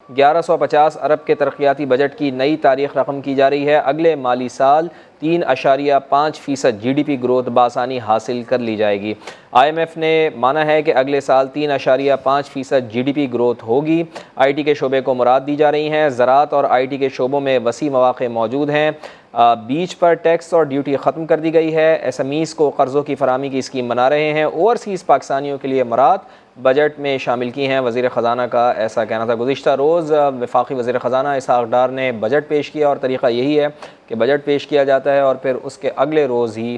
1150 ارب کے ترقیاتی بجٹ کی نئی تاریخ رقم کی جا رہی ہے۔ اگلے مالی سال 3.5% جی ڈی پی گروتھ بآسانی حاصل کر لی جائے گی۔ آئی ایم ایف نے مانا ہے کہ اگلے سال 3.5% جی ڈی پی گروتھ ہوگی۔ آئی ٹی کے شعبے کو مراد دی جا رہی ہیں۔ زراعت اور آئی ٹی کے شعبوں میں وسیع مواقع موجود ہیں۔ بیچ پر ٹیکس اور ڈیوٹی ختم کر دی گئی ہے۔ ایس ایم ایز کو قرضوں کی فراہمی کی اسکیم بنا رہے ہیں۔ اوورسیز پاکستانیوں کے لیے مراد بجٹ میں شامل کی ہیں۔ وزیر خزانہ کا ایسا کہنا تھا۔ گزشتہ روز وفاقی وزیر خزانہ اسحاق ڈار نے بجٹ پیش کیا اور طریقہ یہی ہے کہ بجٹ پیش کیا جاتا ہے اور پھر اس کے اگلے روز ہی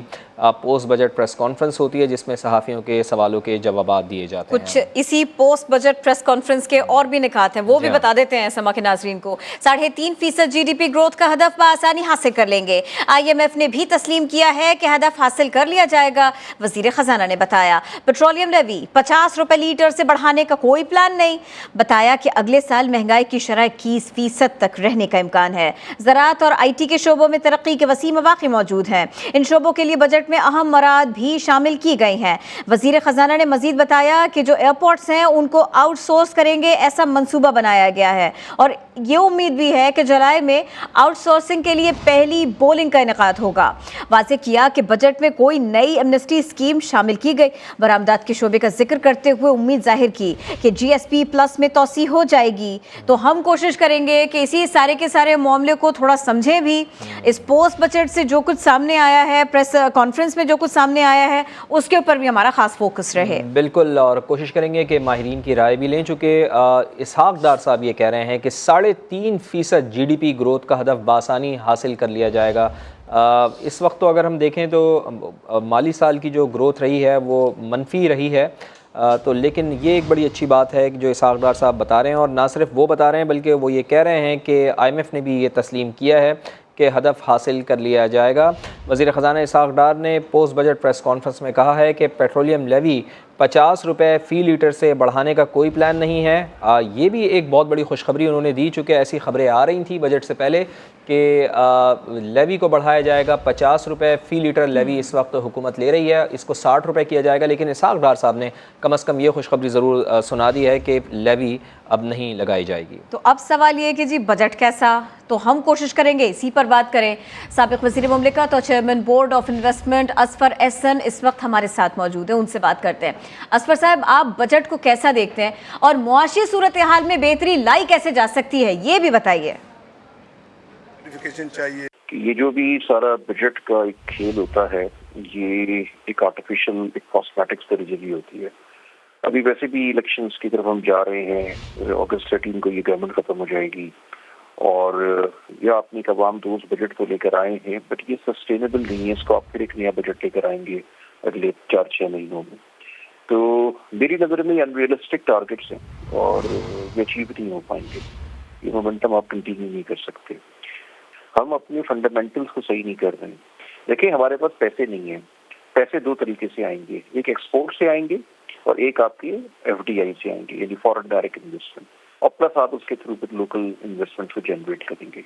پوسٹ بجٹ پریس کانفرنس ہوتی ہے جس میں صحافیوں کے سوالوں کے جوابات دیے جاتے ہیں۔ کچھ اسی پوسٹ بجٹ پریس کانفرنس کے اور بھی نکات ہیں، وہ بھی بتا دیتے ہیں سما کے ناظرین کو۔ 3.5% جی ڈی پی گروتھ کا ہدف بآسانی حاصل کر لیں گے۔ آئی ایم ایف نے بھی تسلیم کیا ہے کہ ہدف حاصل کر لیا جائے گا۔ وزیر خزانہ نے بتایا پیٹرولیم لیوی 50 روپے لیٹر سے بڑھانے کا کوئی پلان نہیں۔ بتایا کہ اگلے سال مہنگائی کی شرح 21% تک رہنے کا امکان ہے۔ زراعت اور آئی ٹی کے شعبوں میں ترقی کے وسیع مواقع موجود ہیں۔ ان شعبوں کے لیے بجٹ میں اہم مراد بھی شامل کی گئی ہیں۔ وزیر خزانہ نے مزید بتایا کہ جو ایئرپورٹس ہیں ان کو آؤٹ سورس کریں گے، ایسا منصوبہ بنایا گیا ہے اور یہ امید بھی ہے کہ جولائی میں آؤٹ سورسنگ کے لیے پہلی بولنگ کا انعقاد ہوگا۔ واضح کیا کہ بجٹ میں کوئی نئی ایمنسٹی اسکیم شامل کی گئی۔ برآمدات کے شعبے کا ذکر کرتے ہوئے امید ظاہر کی کہ جی ایس پی پلس میں توسیع ہو جائے گی، تو ہم کوشش کریں گے کہ اسی سارے کے سارے معاملے کو تھوڑا سمجھیں بھی۔ اس پوسٹ بجٹ سے جو کچھ سامنے آیا ہے، پریس کانفرنس میں جو کچھ سامنے آیا ہے، اس کے اوپر بھی ہمارا خاص فوکس رہے۔ بالکل، اور کوشش کریں گے کہ ماہرین کی رائے بھی لیں، چونکہ اسحاق ڈار صاحب یہ کہہ رہے ہیں کہ 3.5% جی ڈی پی گروتھ کا ہدف بآسانی حاصل کر لیا جائے گا۔ اس وقت تو اگر ہم دیکھیں تو مالی سال کی جو گروتھ رہی ہے وہ منفی رہی ہے، تو لیکن یہ ایک بڑی اچھی بات ہے جو اسحاق ڈار صاحب بتا رہے ہیں، اور نہ صرف وہ بتا رہے ہیں بلکہ وہ یہ کہہ رہے ہیں کہ آئی ایم ایف نے بھی یہ تسلیم کیا ہے کہ ہدف حاصل کر لیا جائے گا۔ وزیر خزانہ اسحاق ڈار نے پوسٹ بجٹ پریس کانفرنس میں کہا ہے کہ پیٹرولیم لیوی 50 روپے فی لیٹر سے بڑھانے کا کوئی پلان نہیں ہے۔ یہ بھی ایک بہت بڑی خوشخبری انہوں نے دی، چونکہ ایسی خبریں آ رہی تھیں بجٹ سے پہلے کہ لیوی کو بڑھایا جائے گا۔ 50 روپے فی لیٹر لیوی اس وقت حکومت لے رہی ہے، اس کو 60 روپے کیا جائے گا، لیکن اسحاق ڈار صاحب نے کم از کم یہ خوشخبری ضرور سنا دی ہے کہ لیوی اب نہیں لگائی جائے گی۔ تو اب سوال یہ ہے کہ جی بجٹ کیسا، تو ہم کوشش کریں گے اسی پر بات کریں۔ سابق وزیر مملکت اور چیئرمین بورڈ آف انویسٹمنٹ اصفر احسن اس وقت ہمارے ساتھ موجود ہیں، ان سے بات کرتے ہیں۔ اصفر صاحب، آپ بجٹ کو کیسا دیکھتے ہیں اور معاشی صورتحال میں بہتری لائی کیسے جا سکتی ہے، یہ بھی بتائیے۔ چاہیے کہ یہ جو بھی سارا بجٹ کا ایک کھیل ہوتا ہے، یہ ایک آرٹیفیشل، ایک کاسمیٹکس کے ذریعے ہوتی ہے۔ ابھی ویسے بھی الیکشنز کی طرف ہم جا رہے ہیں، اگست 13 کو یہ گورنمنٹ ختم ہو جائے گی، اور یہ آپ نے عوام دوست بجٹ کو لے کر آئے ہیں، بٹ یہ سسٹینیبل نہیں ہے۔ اس کو آپ پھر ایک نیا بجٹ لے کر آئیں گے اگلے 4-6 مہینوں میں، تو میری نظر میں یہ انریلسٹک ٹارگیٹس ہیں اور یہ اچیو نہیں ہو پائیں گے۔ یہ مومنٹم آپ کنٹینیو نہیں کر سکتے۔ ہم اپنے فنڈامنٹلز کو صحیح نہیں کر رہے ہیں۔ دیکھیں، ہمارے پاس پیسے نہیں ہیں۔ پیسے دو طریقے سے آئیں گے، ایک ایکسپورٹ سے آئیں گے اور ایک آپ کے ایف ڈی آئی سے آئیں گے، یعنی فورن ڈائریکٹ انویسٹمنٹ، اور پلس آپ اس کے تھرو لوکل انویسٹمنٹ کو جنریٹ کریں گے۔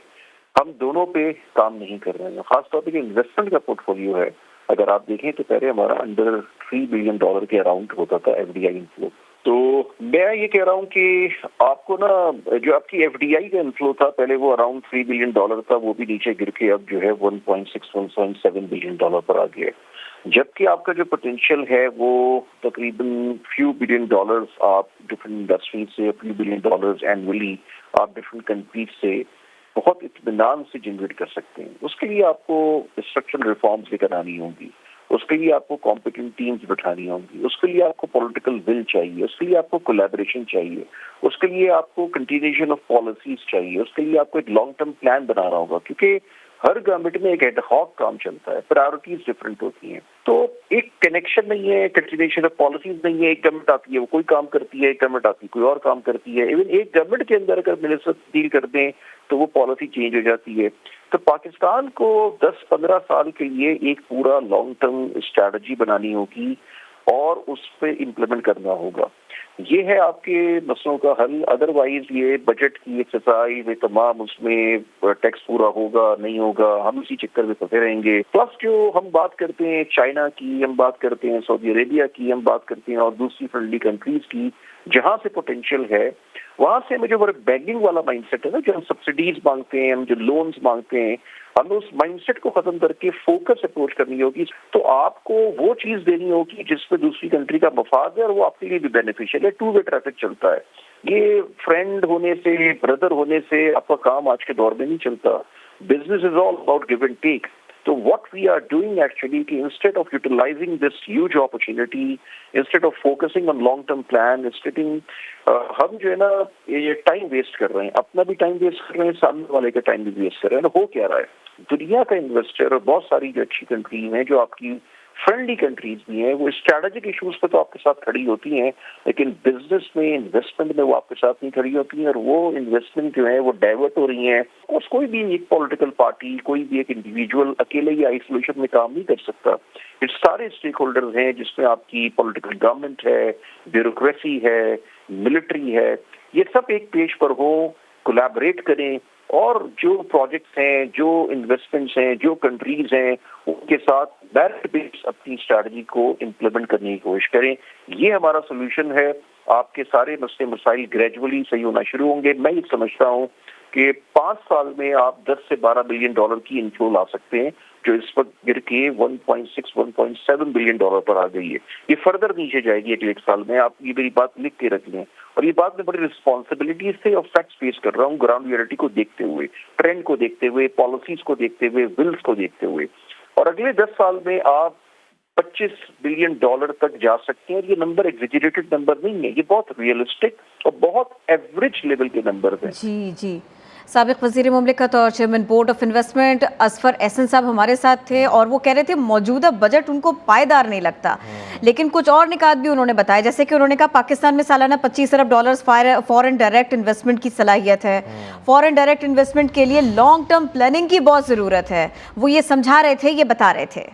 ہم دونوں پہ کام نہیں کر رہے ہیں۔ خاص طور پہ جو انویسٹمنٹ کا پورٹ فولیو ہے، اگر آپ دیکھیں تو پہلے ہمارا انڈر $3 بلین کے اراؤنڈ ہوتا تھا ایف ڈی آئی انفلو۔ تو میں یہ کہہ رہا ہوں کہ آپ کو نا جو آپ کی ایف ڈی آئی کا انفلو تھا پہلے، وہ اراؤنڈ $3 بلین تھا، وہ بھی نیچے گر کے اب جو ہے 1.6-1.7 بلین پر آ گیا ہے، جبکہ آپ کا جو پوٹینشیل ہے وہ تقریباً فیو بلین ڈالرز آپ ڈفرینٹ انڈسٹریز سے، فیو بلین ڈالرز اینولی آپ ڈفرینٹ کنٹریز سے بہت اطمینان سے جنریٹ کر سکتے ہیں۔ اس کے لیے آپ کو اسٹرکچرل ریفارمز لے کر آنی ہوں گی، اس کے لیے آپ کو کمپیٹنٹ ٹیمز بٹھانی ہوں گی، اس کے لیے آپ کو پولیٹیکل ول چاہیے، اس کے لیے آپ کو کولیبریشن چاہیے، اس کے لیے آپ کو کنٹینیوشن آف پالیسیز چاہیے، اس کے لیے آپ کو ایک لانگ ٹرم پلان بنانا ہوگا، کیونکہ ہر گورنمنٹ میں ایک ایڈ ہاک کام چلتا ہے، پرائورٹیز ڈفرینٹ ہوتی ہیں، تو ایک کنیکشن نہیں ہے، کنٹینیوشن آف پالیسیز نہیں ہے۔ ایک گورنمنٹ آتی ہے وہ کوئی کام کرتی ہے، ایک گورنمنٹ آتی ہے کوئی اور کام کرتی ہے۔ ایون ایک گورنمنٹ کے اندر اگر منسٹر تبدیل کر دیں تو وہ پالیسی چینج ہو جاتی ہے۔ تو پاکستان کو 10-15 سال کے لیے ایک پورا لانگ ٹرم اسٹریٹجی بنانی ہوگی اور اس پہ امپلیمنٹ کرنا ہوگا۔ یہ ہے آپ کے مسئلوں کا حل. ادروائز یہ بجٹ کی ایکسرسائز تمام اس میں ٹیکس پورا ہوگا نہیں ہوگا, ہم اسی چکر میں پھنسے رہیں گے. پلس جو ہم بات کرتے ہیں چائنا کی, ہم بات کرتے ہیں سعودی عربیہ کی, ہم بات کرتے ہیں اور دوسری فرینڈلی کنٹریز کی جہاں سے پوٹینشیل ہے, وہاں سے ہمیں جو بینکنگ والا مائنڈ سیٹ ہے نا, جو ہم سبسڈیز مانگتے ہیں, ہم جو لونز مانگتے ہیں, ہمیں اس مائنڈ سیٹ کو ختم کر کے فوکس اپروچ کرنی ہوگی. تو آپ کو وہ چیز دینی ہوگی جس پہ دوسری کنٹری کا مفاد ہے اور وہ آپ کے لیے بھی بینیفیشیل ہے. ٹو وے ٹریفک چلتا ہے. یہ فرینڈ ہونے سے, بردر ہونے سے آپ کا کام آج کے دور میں نہیں چلتا. Business is all about give and take. So what we are doing actually, instead of utilizing this huge opportunity, instead of focusing on long-term plan, ہم جو ہے نا یہ ٹائم ویسٹ کر رہے ہیں, اپنا بھی ٹائم ویسٹ کر رہے ہیں, سامنے والے کا ٹائم بھی ویسٹ کر رہے ہیں. ہو کیا رہا ہے, دنیا کا انویسٹر اور بہت ساری جو اچھی کنٹریز ہیں جو آپ کی فرینڈلی کنٹریز بھی ہیں, وہ اسٹریٹجک ایشوز پہ تو آپ کے ساتھ کھڑی ہوتی ہیں, لیکن بزنس میں, انویسٹمنٹ میں وہ آپ کے ساتھ نہیں کھڑی ہوتی ہیں, اور وہ انویسٹمنٹ جو ہے وہ ڈائیورٹ ہو رہی ہیں. اور کوئی بھی ایک پولیٹیکل پارٹی, کوئی بھی ایک انڈیویجول اکیلے ہی آئسولیشن میں کام نہیں کر سکتا. یہ سارے اسٹیک ہولڈرز ہیں جس میں آپ کی پولیٹیکل گورنمنٹ ہے, بیوروکریسی ہے, ملٹری ہے, یہ سب ایک پیج پر ہوں, کولیبریٹ کریں, اور جو پروجیکٹس ہیں, جو انویسٹمنٹس ہیں, جو کنٹریز ہیں, ان کے ساتھ ڈائریکٹ بیس اپنی اسٹریٹجی کو امپلیمنٹ کرنے کی کوشش کریں. یہ ہمارا سولوشن ہے. آپ کے سارے مسئلے مسائل گریجولی صحیح ہونا شروع ہوں گے. میں یہ سمجھتا ہوں کہ 5 سال میں آپ 10 سے 12 بلین ڈالر کی انفلو لا سکتے ہیں, جو اس وقت گر کے 1.6-1.7 بلین ڈالر پر آ گئی ہے. یہ فردر نیچے جائے گی اگلے 1 سال میں. آپ یہ میری بات لکھ کے رکھ لیں, اور یہ بات میں بڑی رسپانسبلٹی سے اور فیکٹس فیس کر رہا ہوں, گراؤنڈ ریئلٹی کو دیکھتے ہوئے, ٹرینڈ کو دیکھتے ہوئے, پالیسیز کو دیکھتے ہوئے, ولز کو دیکھتے ہوئے. اور اگلے 10 سال میں آپ 25 بلین ڈالر تک جا سکتے ہیں. اور یہ نمبر ایگزیجریٹڈ نمبر نہیں ہے, یہ بہت ریئلسٹک اور بہت ایوریج لیول کے نمبر ہیں. جی سابق وزیر مملکت اور chairman board of investment Azfar Ahsan صاحب ہمارے ساتھ تھے, اور وہ کہہ رہے تھے موجودہ بجٹ ان کو پائیدار نہیں لگتا, لیکن کچھ اور نکات بھی انہوں نے بتائے, جیسے کہ انہوں نے کہا پاکستان میں سالانہ 25 ارب ڈالرز فورن ڈائریکٹ انویسٹمنٹ کی صلاحیت ہے. فورن ڈائریکٹ انویسٹمنٹ کے لیے لانگ ٹرم پلاننگ کی بہت ضرورت ہے. وہ یہ سمجھا رہے تھے, یہ بتا رہے تھے.